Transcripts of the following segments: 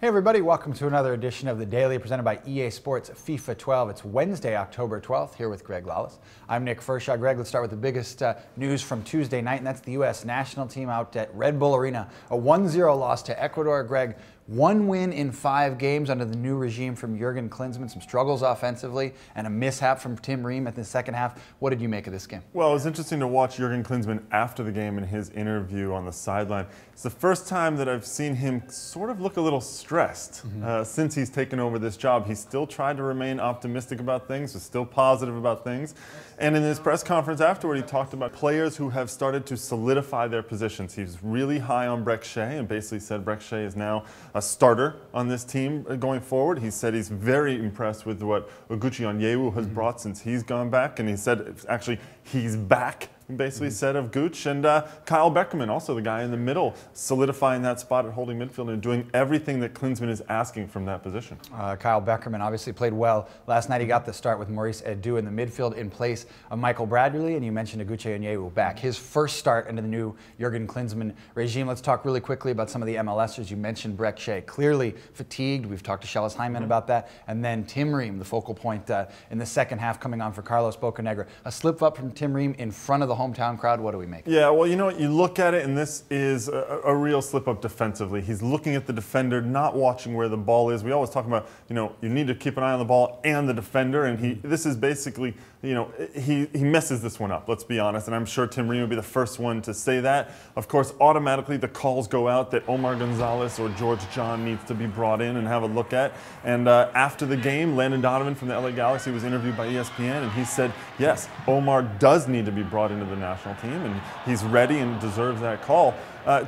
Hey everybody, welcome to another edition of The Daily presented by EA Sports FIFA 12. It's Wednesday, October 12th, here with Greg Lawless. I'm Nick Fershaw. Greg, let's start with the biggest news from Tuesday night, and that's the U.S. national team out at Red Bull Arena. A 1-0 loss to Ecuador. Greg, one win in 5 games under the new regime from Jurgen Klinsmann, some struggles offensively, and a mishap from Tim Ream at the second half. What did you make of this game? Well, it was interesting to watch Jurgen Klinsmann after the game in his interview on the sideline. It's the first time that I've seen him sort of look a little stressed since he's taken over this job. He still tried to remain optimistic about things, was still positive about things. And in his press conference afterward, he talked about players who have started to solidify their positions. He's really high on Brek Shea and basically said Brek Shea is now a starter on this team going forward. He said he's very impressed with what Oguchi Onyewu has brought since he's gone back. And he said, actually, he's back. Basically said of Gooch, and Kyle Beckerman, also the guy in the middle, solidifying that spot at holding midfield and doing everything that Klinsmann is asking from that position. Kyle Beckerman obviously played well last night. He got the start with Maurice Edu in the midfield in place of Michael Bradley, and you mentioned Oguchi Onyewu back. His first start into the new Jurgen Klinsmann regime. Let's talk really quickly about some of the MLSers. You mentioned Brek Shea, clearly fatigued. We've talked to Shellis Hyman about that. And then Tim Ream, the focal point in the second half, coming on for Carlos Bocanegra. A slip up from Tim Ream in front of the hometown crowd. What do we make? Yeah, well, you know what? You look at it, and this is a real slip-up defensively. He's looking at the defender, not watching where the ball is. We always talk about, you know, you need to keep an eye on the ball and the defender, and this is basically, you know, he messes this one up, let's be honest, and I'm sure Tim Ream would be the first one to say that. Of course, automatically the calls go out that Omar Gonzalez or George John needs to be brought in and have a look at. And after the game, Landon Donovan from the LA Galaxy was interviewed by ESPN, and he said, yes, Omar does need to be brought into the national team, and he's ready and deserves that call.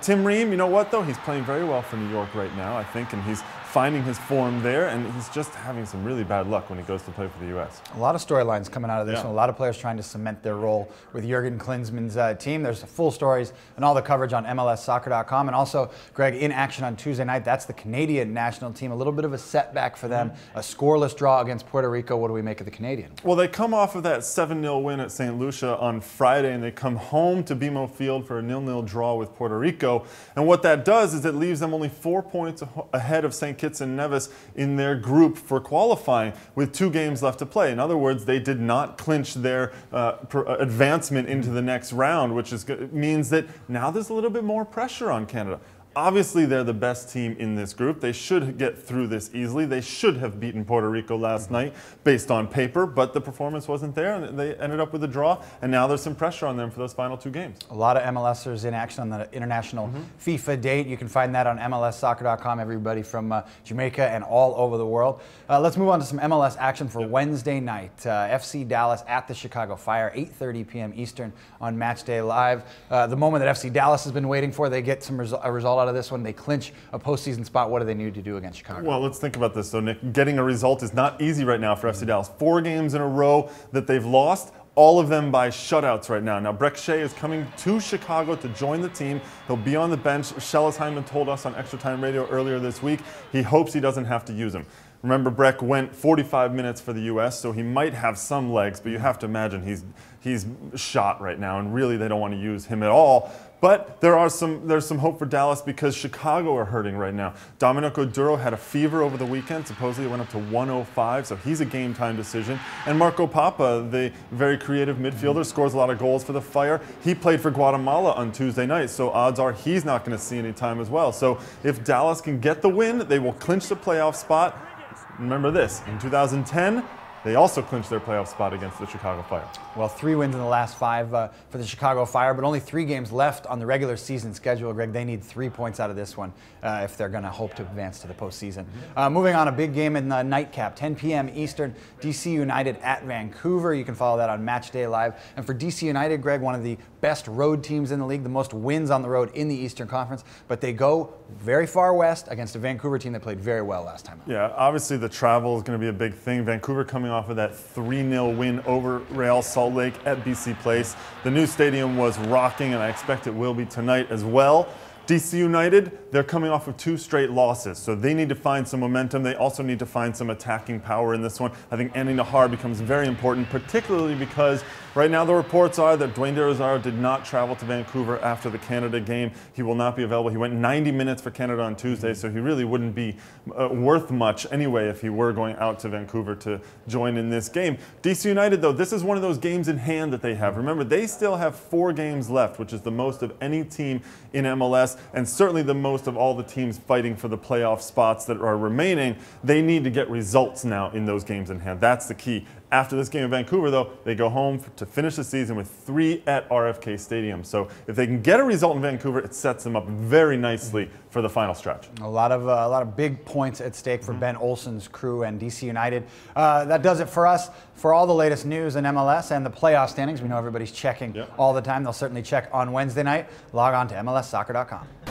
Tim Ream, you know what though? He's playing very well for New York right now, I think, and he's finding his form there, and he's just having some really bad luck when he goes to play for the U.S. A lot of storylines coming out of this one. A lot of players trying to cement their role with Jurgen Klinsmann's team. There's full stories and all the coverage on MLSsoccer.com. And also, Greg, in action on Tuesday night, that's the Canadian national team. A little bit of a setback for them. A scoreless draw against Puerto Rico. What do we make of the Canadian? Well, they come off of that 7-0 win at St. Lucia on Friday, and they come home to BMO Field for a 0-0 draw with Puerto Rico. And what that does is it leaves them only 4 points ahead of St. Kitts and Nevis in their group for qualifying with 2 games left to play. In other words, they did not clinch their advancement into the next round, which means that now there's a little bit more pressure on Canada. Obviously, they're the best team in this group. They should get through this easily. They should have beaten Puerto Rico last night based on paper, but the performance wasn't there, and they ended up with a draw, and now there's some pressure on them for those final 2 games. A lot of MLSers in action on the international FIFA date. You can find that on MLSsoccer.com, everybody from Jamaica and all over the world. Let's move on to some MLS action for Wednesday night. FC Dallas at the Chicago Fire, 8:30 p.m. Eastern on Matchday Live. The moment that FC Dallas has been waiting for. They get a result out of this one. They clinch a postseason spot. What do they need to do against Chicago? Well, let's think about this though, Nick. Getting a result is not easy right now for FC Dallas. 4 games in a row that they've lost, all of them by shutouts right now. Now, Brek Shea is coming to Chicago to join the team. He'll be on the bench. Shellis Hyman told us on Extra Time Radio earlier this week he hopes he doesn't have to use him. Remember, Brek went 45 minutes for the U.S., so he might have some legs, but you have to imagine he's shot right now, and really they don't want to use him at all. But there's some hope for Dallas because Chicago are hurting right now. Dominic Oduro had a fever over the weekend. Supposedly it went up to 105, so he's a game-time decision. And Marco Papa, the very creative midfielder, scores a lot of goals for the Fire. He played for Guatemala on Tuesday night, so odds are he's not going to see any time as well. So if Dallas can get the win, they will clinch the playoff spot. Remember this, in 2010, they also clinched their playoff spot against the Chicago Fire. Well, 3 wins in the last 5 for the Chicago Fire, but only 3 games left on the regular season schedule. Greg, they need 3 points out of this one if they're going to hope to advance to the postseason. Moving on, a big game in the nightcap, 10 p.m. Eastern, DC United at Vancouver. You can follow that on Matchday Live. And for DC United, Greg, one of the best road teams in the league, the most wins on the road in the Eastern Conference, but they go very far west against a Vancouver team that played very well last time out. Yeah, obviously the travel is going to be a big thing. Vancouver coming off of that 3-0 win over Real Salt Lake at BC Place. The new stadium was rocking, and I expect it will be tonight as well. DC United, they're coming off of 2 straight losses, so they need to find some momentum. They also need to find some attacking power in this one. I think Andy Nahar becomes very important, particularly because right now the reports are that Dwayne De Rosario did not travel to Vancouver after the Canada game. He will not be available. He went 90 minutes for Canada on Tuesday, so he really wouldn't be worth much anyway if he were going out to Vancouver to join in this game. DC United, though, this is one of those games in hand that they have. Remember, they still have 4 games left, which is the most of any team in MLS, and certainly the most of all the teams fighting for the playoff spots that are remaining. They need to get results now in those games in hand. That's the key. After this game in Vancouver, though, they go home to finish the season with 3 at RFK Stadium. So if they can get a result in Vancouver, it sets them up very nicely for the final stretch. A lot of big points at stake for Ben Olsen's crew and DC United. That does it for us. For all the latest news in MLS and the playoff standings, we know everybody's checking all the time. They'll certainly check on Wednesday night. Log on to MLSsoccer.com.